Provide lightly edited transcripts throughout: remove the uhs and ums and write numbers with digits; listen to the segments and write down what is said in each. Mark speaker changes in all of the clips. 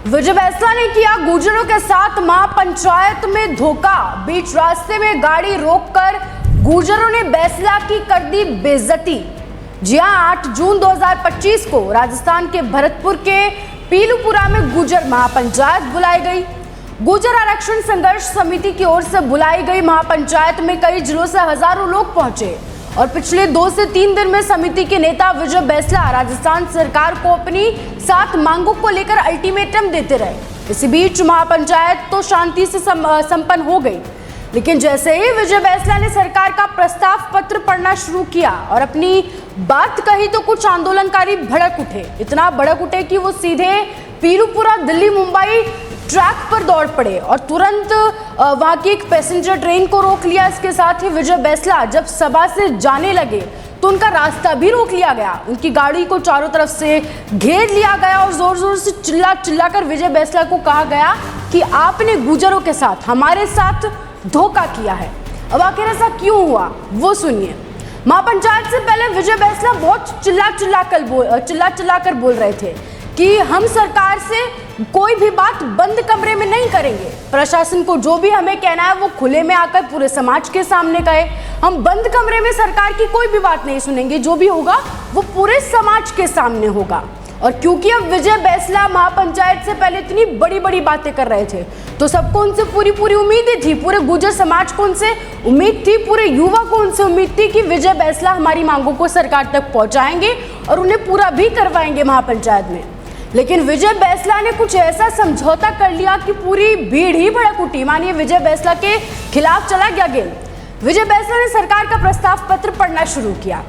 Speaker 1: विजय बैसला ने किया गुर्जरों के साथ महापंचायत में धोखा। बीच रास्ते में गाड़ी रोककर गुर्जरों ने बैसला की कर दी बेइज्जती। जी हां, 8 जून 2025 को राजस्थान के भरतपुर के पीलूपुरा में गुर्जर महापंचायत बुलाई गई। गुर्जर आरक्षण संघर्ष समिति की ओर से बुलाई गई महापंचायत में कई जिलों से हजारों लोग पहुंचे और पिछले 2 से 3 दिन में समिति के नेता विजय बैसला राजस्थान सरकार को अपनी 7 मांगों को लेकर अल्टीमेटम देते रहे। इसी बीच महापंचायत तो शांति से संपन्न हो गई, लेकिन जैसे ही विजय बैसला ने सरकार का प्रस्ताव पत्र पढ़ना शुरू किया और अपनी बात कही तो कुछ आंदोलनकारी भड़क उठे। इतना भड़क उठे कि वो सीधे पीलूपुरा दिल्ली मुंबई ट्रैक पर दौड़ पड़े और तुरंत वहां की एक पैसेंजर ट्रेन को रोक लिया। इसके साथ ही विजय बैसला जब सभा से जाने लगे तो उनका रास्ता भी रोक लिया गया। उनकी गाड़ी को चारों तरफ से घेर लिया गया और जोर जोर से चिल्ला कर विजय बैसला को कहा गया कि आपने गुर्जरों के साथ, हमारे साथ धोखा किया है। अब आखिर ऐसा क्यों हुआ वो सुनिए। महापंचायत से पहले विजय बैसला बहुत चिल्ला कर बोल रहे थे कि हम सरकार से कोई भी बात बंद कमरे में नहीं करेंगे। प्रशासन को जो भी हमें कहना है वो खुले में आकर पूरे समाज के सामने कहे। हम बंद कमरे में सरकार की कोई भी बात नहीं सुनेंगे, जो भी होगा वो पूरे समाज के सामने होगा। और क्योंकि अब विजय बैसला महापंचायत से पहले इतनी बड़ी बड़ी बातें कर रहे थे तो सबको उनसे पूरी उम्मीदें थी। पूरे गुर्जर समाज को उनसे उम्मीद थी, पूरे युवा को उनसे उम्मीद थी कि विजय बैसला हमारी मांगों को सरकार तक पहुंचाएंगे और उन्हें पूरा भी करवाएंगे महापंचायत में। लेकिन विजय बैसला ने कुछ ऐसा समझौता कर लिया कि पूरी भीड़ ही भड़क उठी। मानिए विजय बैसला के खिलाफ चला गया गेम। विजय बैसला ने सरकार का प्रस्ताव पत्र पढ़ना शुरू किया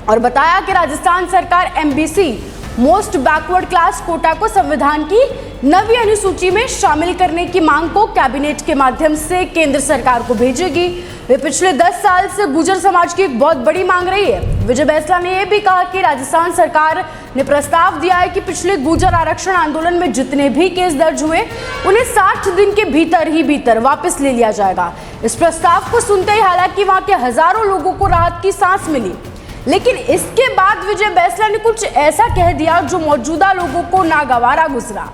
Speaker 1: और बताया कि राजस्थान सरकार MBC most backward class quota को संविधान की 9वीं अनुसूची में शामिल करने की मांग को कैबिनेट के माध्यम से केंद्र सरकार को भेजेगी। वे पिछले 10 साल से गुर्जर समाज की एक बहुत बड़ी मांग रही है। विजय बैसला ने यह भी कहा कि राजस्थान सरकार ने प्रस्ताव दिया है कि पिछले गुर्जर आरक्षण आंदोलन में जितने भी केस दर्ज हुए उन्हें 60 दिन के भीतर वापस ले लिया जाएगा। इस प्रस्ताव को सुनते ही हालांकि वहां के हजारों लोगों को राहत की सांस मिली, लेकिन इसके बाद विजय बैसला ने कुछ ऐसा कह दिया जो मौजूदा लोगों को नागवारा गुजरा।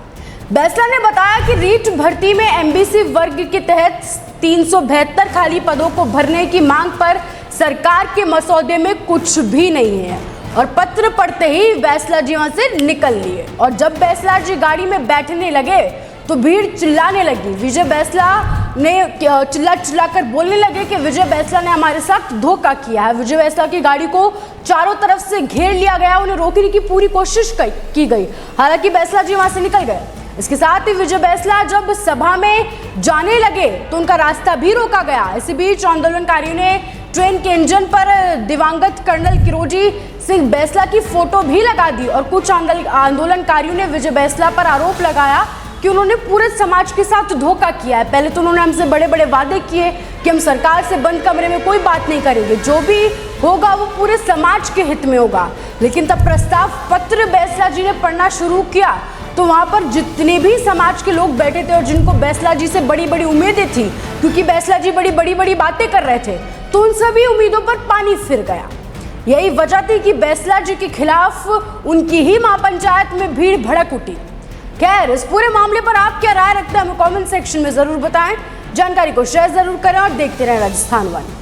Speaker 1: बैसला ने बताया कि रीट भर्ती में MBC वर्ग के तहत 372 खाली पदों को भरने की मांग पर सरकार के मसौदे में कुछ भी नहीं है और पत्र पढ़ते ही बैसला जी वहां से निकल लिए। और जब बैसला जी गाड़ी में बैठने लगे तो भीड़ चिल्लाने लगी। विजय बैसला ने चिल्ला कर बोलने लगे कि विजय बैसला ने हमारे साथ धोखा किया है। विजय बैसला की गाड़ी को चारों तरफ से घेर लिया गया, उन्हें रोकने की पूरी कोशिश की गई, हालांकि बैसला जी वहां से निकल गए। इसके साथ ही विजय बैसला जब सभा में जाने लगे तो उनका रास्ता भी रोका गया। इसी बीच आंदोलनकारियों ने ट्रेन के इंजन पर दिवंगत कर्नल किरोड़ी सिंह बैसला की फोटो भी लगा दी और कुछ आंदोलनकारियों ने विजय बैसला पर आरोप लगाया कि उन्होंने पूरे समाज के साथ धोखा किया है। पहले तो उन्होंने हमसे बड़े बड़े वादे किए कि हम सरकार से बंद कमरे में कोई बात नहीं करेंगे, जो भी होगा वो पूरे समाज के हित में होगा। लेकिन तब प्रस्ताव पत्र बैसला जी ने पढ़ना शुरू किया तो वहां पर जितने भी समाज के लोग बैठे थे और जिनको बैसला जी से बड़ी बड़ी उम्मीदें थी, क्योंकि बैसला जी बड़ी बड़ी बातें कर रहे थे, तो उन सभी उम्मीदों पर पानी फिर गया। यही वजह थी कि बैसला जी के खिलाफ उनकी ही महापंचायत में भीड़ भड़क उठी। खैर, इस पूरे मामले पर आप क्या राय रखते हैं हमें कमेंट सेक्शन में जरूर बताएं। जानकारी को शेयर जरूर करें और देखते रहें राजस्थान वन।